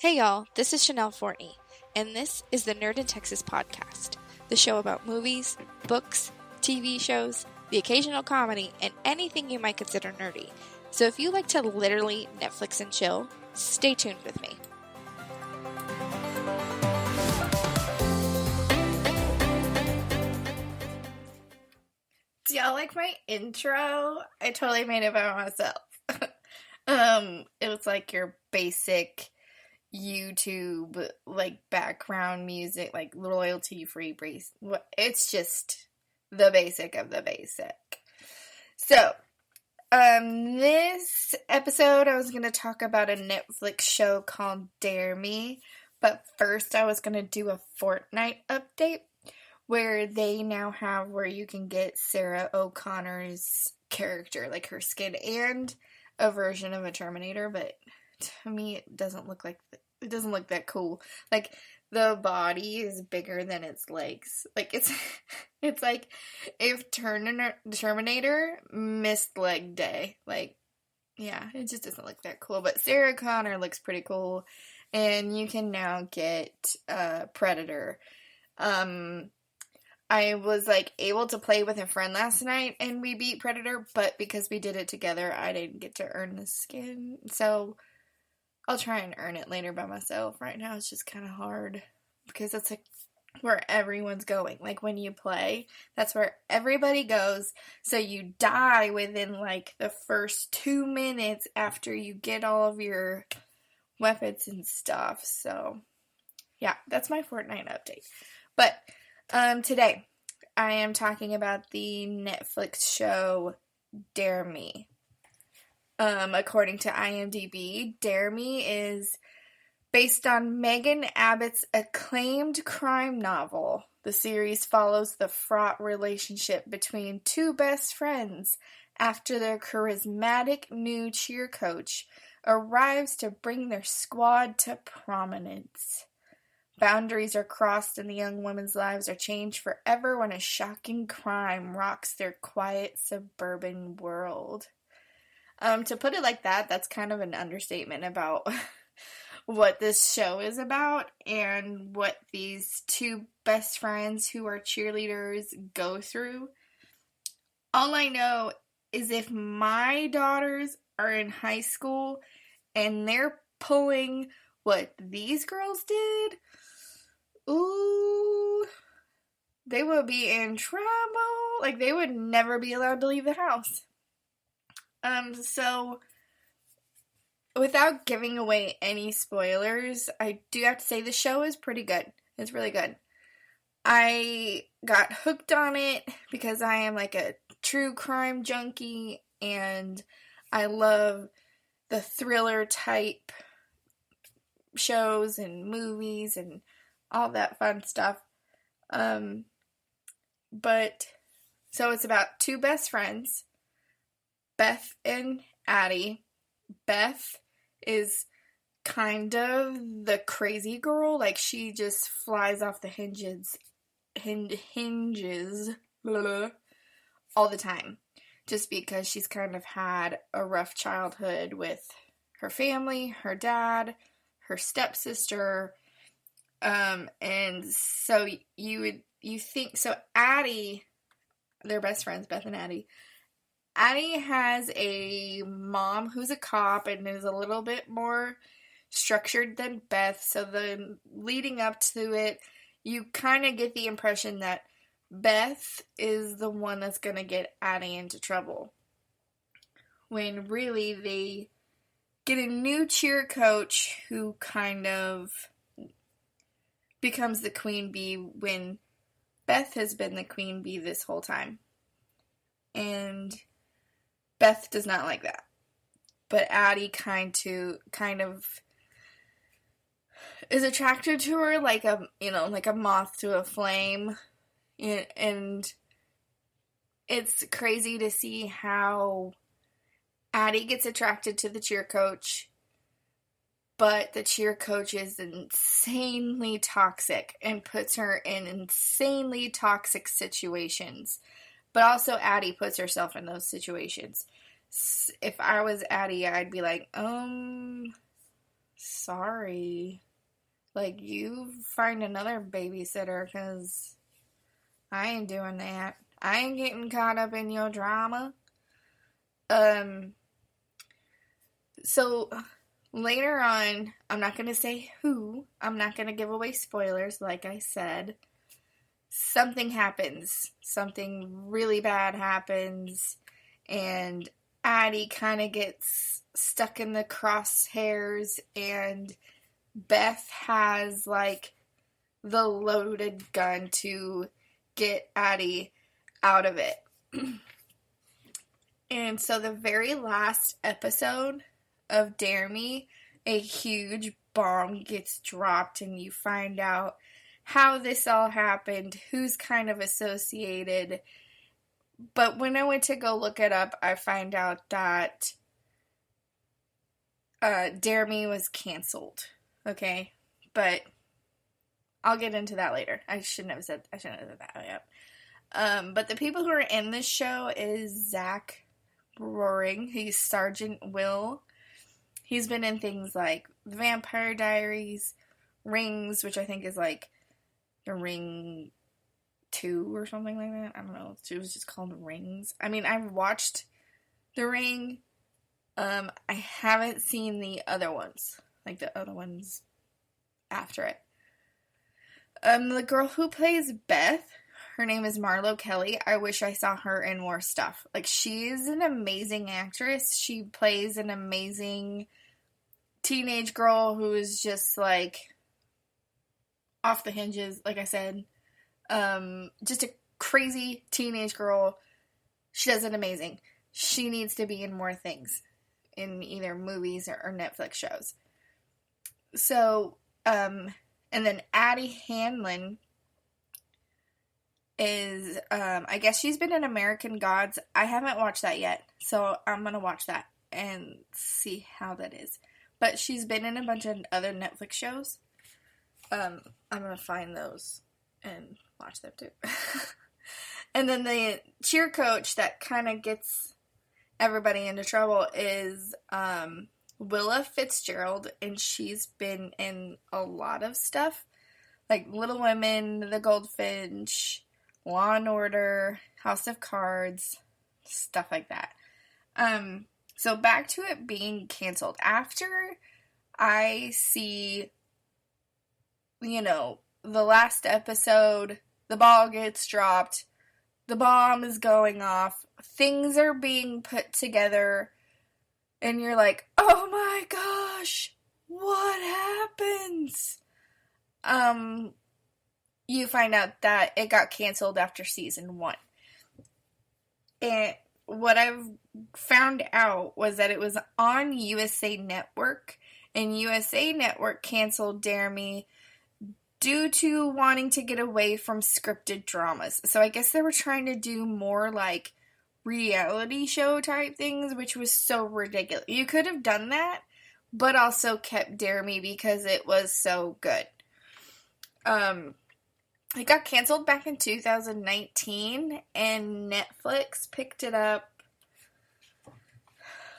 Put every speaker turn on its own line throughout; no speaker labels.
Hey y'all, this is Chanel Fortney, and this is the Nerd in Texas podcast, the show about movies, books, TV shows, the occasional comedy, and anything you might consider nerdy. So if you like to literally Netflix and chill, stay tuned with me. Do y'all like my intro? I totally made it by myself. It was like your basic YouTube, like, background music, like, royalty-free brace. It's just the basic of the basic. So, this episode, I was going to talk about a Netflix show called Dare Me, but first I was going to do a Fortnite update, where they now have where you can get Sarah O'Connor's character, like her skin, and a version of a Terminator, but to me it doesn't look that cool. Like, the body is bigger than its legs. Like, it's like if Terminator missed leg day. Like, yeah, it just doesn't look that cool. But Sarah Connor looks pretty cool, and you can now get Predator. I was, like, able to play with a friend last night, and we beat Predator, but because we did it together, I didn't get to earn the skin, so I'll try and earn it later by myself. Right now, it's just kind of hard, because that's, like, where everyone's going. Like, when you play, that's where everybody goes, so you die within, like, the first 2 minutes after you get all of your weapons and stuff, so, yeah, that's my Fortnite update. But today, I am talking about the Netflix show Dare Me. According to IMDb, Dare Me is based on Megan Abbott's acclaimed crime novel. The series follows the fraught relationship between two best friends after their charismatic new cheer coach arrives to bring their squad to prominence. Boundaries are crossed and the young women's lives are changed forever when a shocking crime rocks their quiet suburban world. To put it like that, that's kind of an understatement about what this show is about and what these two best friends who are cheerleaders go through. All I know is if my daughters are in high school and they're pulling what these girls did, ooh, they would be in trouble. Like, they would never be allowed to leave the house. So, without giving away any spoilers, I do have to say the show is pretty good. It's really good. I got hooked on it because I am, like, a true crime junkie, and I love the thriller type shows and movies and all that fun stuff. But, so it's about two best friends, Beth and Addie. Beth is kind of the crazy girl. Like, she just flies off the hinges all the time. Just because she's kind of had a rough childhood with her family, her dad, her stepsister, and so you think, so Addie, they're best friends, Beth and Addie. Addie has a mom who's a cop and is a little bit more structured than Beth, so the leading up to it, you kind of get the impression that Beth is the one that's gonna get Addie into trouble, when really they get a new cheer coach who kind of becomes the queen bee when Beth has been the queen bee this whole time. And Beth does not like that. But Addie kind of is attracted to her like a moth to a flame. And it's crazy to see how Addie gets attracted to the cheer coach, but the cheer coach is insanely toxic and puts her in insanely toxic situations. But also Addie puts herself in those situations. If I was Addie, I'd be like, sorry. Like, you find another babysitter, because I ain't doing that. I ain't getting caught up in your drama. So, later on, I'm not going to say who. I'm not going to give away spoilers, like I said. Something happens. Something really bad happens. And Addie kind of gets stuck in the crosshairs. And Beth has, like, the loaded gun to get Addie out of it. And so the very last episode of Dare Me, a huge bomb gets dropped and you find out how this all happened, who's kind of associated. But when I went to go look it up, I find out that Dare Me was canceled. Okay? But I'll get into that later. I shouldn't have said that yet. But the people who are in this show is Zach Roaring. He's Sergeant Will. He's been in things like The Vampire Diaries, Rings, which I think is like The Ring 2 or something like that. I don't know. It was just called Rings. I mean, I've watched The Ring. I haven't seen the other ones. Like the other ones after it. The girl who plays Beth, her name is Marlo Kelly. I wish I saw her in more stuff. Like, she is an amazing actress. She plays an amazing teenage girl who is just, like, off the hinges, like I said. Just a crazy teenage girl. She does it amazing. She needs to be in more things, in either movies or Netflix shows. So, and then Addie Hanlon is, I guess she's been in American Gods. I haven't watched that yet, so I'm gonna watch that and see how that is. But she's been in a bunch of other Netflix shows. I'm gonna find those and watch them too. And then the cheer coach that kind of gets everybody into trouble is Willa Fitzgerald, and she's been in a lot of stuff, like Little Women, The Goldfinch, Law and Order, House of Cards, stuff like that. So back to it being canceled. After I see, the last episode, the ball gets dropped, the bomb is going off, things are being put together, and you're like, oh my gosh, what happens? You find out that it got canceled after season 1. And what I've found out was that it was on USA Network, and USA Network canceled Dare Me due to wanting to get away from scripted dramas. So I guess they were trying to do more like reality show type things, which was so ridiculous. You could have done that, but also kept Dare Me because it was so good. It got canceled back in 2019, and Netflix picked it up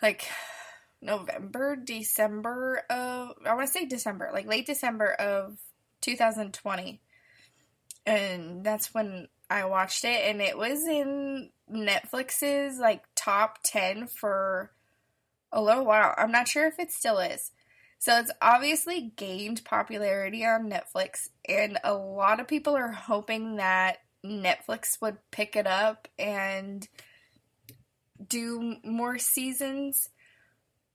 like December of, I want to say December, like late December of 2020. And that's when I watched it, and it was in Netflix's like top 10 for a little while. I'm not sure if it still is. So it's obviously gained popularity on Netflix, and a lot of people are hoping that Netflix would pick it up and do more seasons.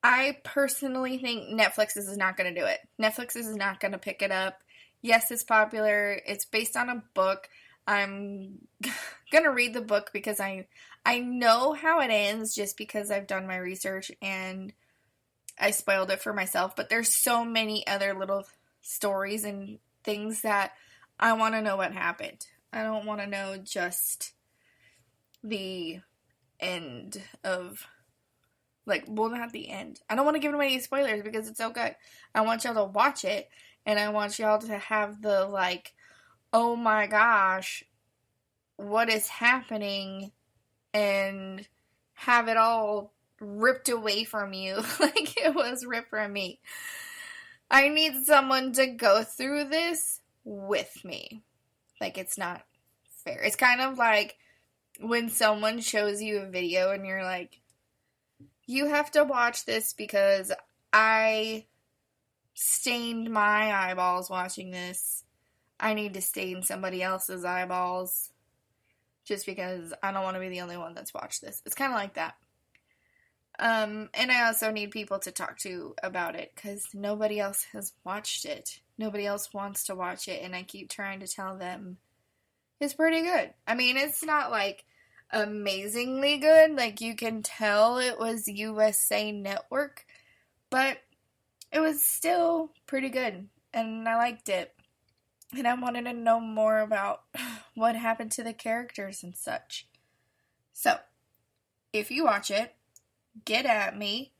I personally think Netflix is not going to do it. Netflix is not going to pick it up. Yes, it's popular. It's based on a book. I'm going to read the book because I know how it ends just because I've done my research and I spoiled it for myself, but there's so many other little stories and things that I want to know what happened. I don't want to know just the end of, not the end. I don't want to give away any spoilers because it's so good. I want y'all to watch it, and I want y'all to have the, oh my gosh, what is happening, and have it all ripped away from you like it was ripped from me. I need someone to go through this with me. Like, it's not fair. It's kind of like when someone shows you a video and you're like, you have to watch this because I stained my eyeballs watching this. I need to stain somebody else's eyeballs just because I don't want to be the only one that's watched this. It's kind of like that. And I also need people to talk to about it because nobody else has watched it. Nobody else wants to watch it, and I keep trying to tell them it's pretty good. I mean, it's not like amazingly good. Like, you can tell it was USA Network, but it was still pretty good, and I liked it. And I wanted to know more about what happened to the characters and such. So, if you watch it, get at me.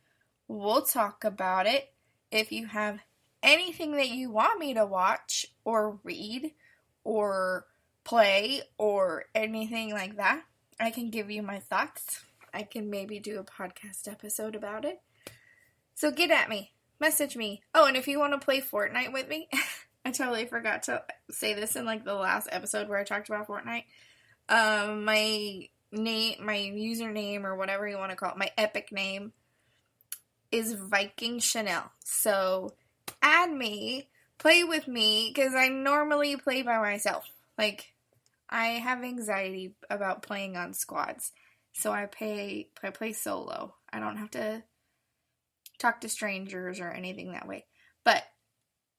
We'll talk about it. If you have anything that you want me to watch or read or play or anything like that, I can give you my thoughts. I can maybe do a podcast episode about it. So get at me. Message me. Oh, and if you want to play Fortnite with me, I totally forgot to say this in like the last episode where I talked about Fortnite. My username, or whatever you want to call it, my epic name is Viking Chanel. So add me, play with me, because I normally play by myself. Like, I have anxiety about playing on squads, so I play solo. I don't have to talk to strangers or anything that way. But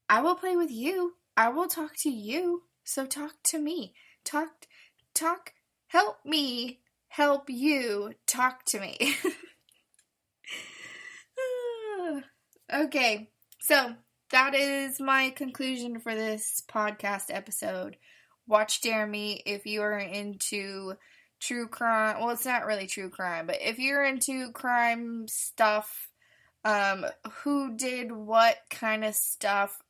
I will play with you. I will talk to you. So talk to me. Talk. Help me help you talk to me. Okay, so that is my conclusion for this podcast episode. Watch Dare Me if you are into true crime. Well, it's not really true crime, but if you're into crime stuff, who did what kind of stuff,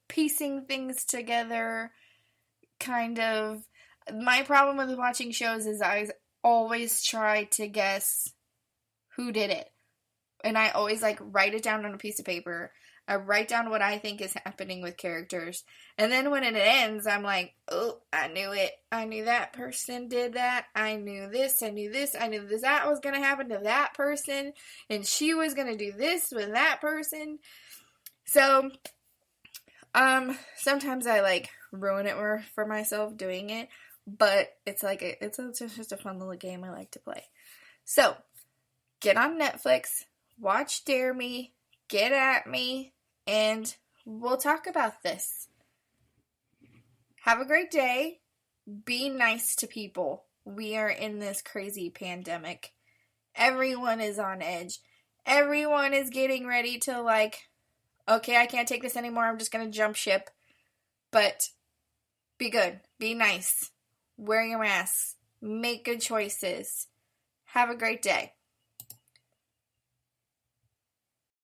piecing things together, kind of. My problem with watching shows is I always try to guess who did it. And I always, like, write it down on a piece of paper. I write down what I think is happening with characters. And then when it ends, I'm like, oh, I knew it. I knew that person did that. I knew this. I knew this. I knew that was going to happen to that person. And she was going to do this with that person. So, sometimes I, like, ruin it for myself doing it. But it's like, it's just a fun little game I like to play. So, get on Netflix, watch Dare Me, get at me, and we'll talk about this. Have a great day. Be nice to people. We are in this crazy pandemic. Everyone is on edge. Everyone is getting ready to, like, okay, I can't take this anymore. I'm just going to jump ship. But be good. Be nice. Wear your masks. Make good choices. Have a great day.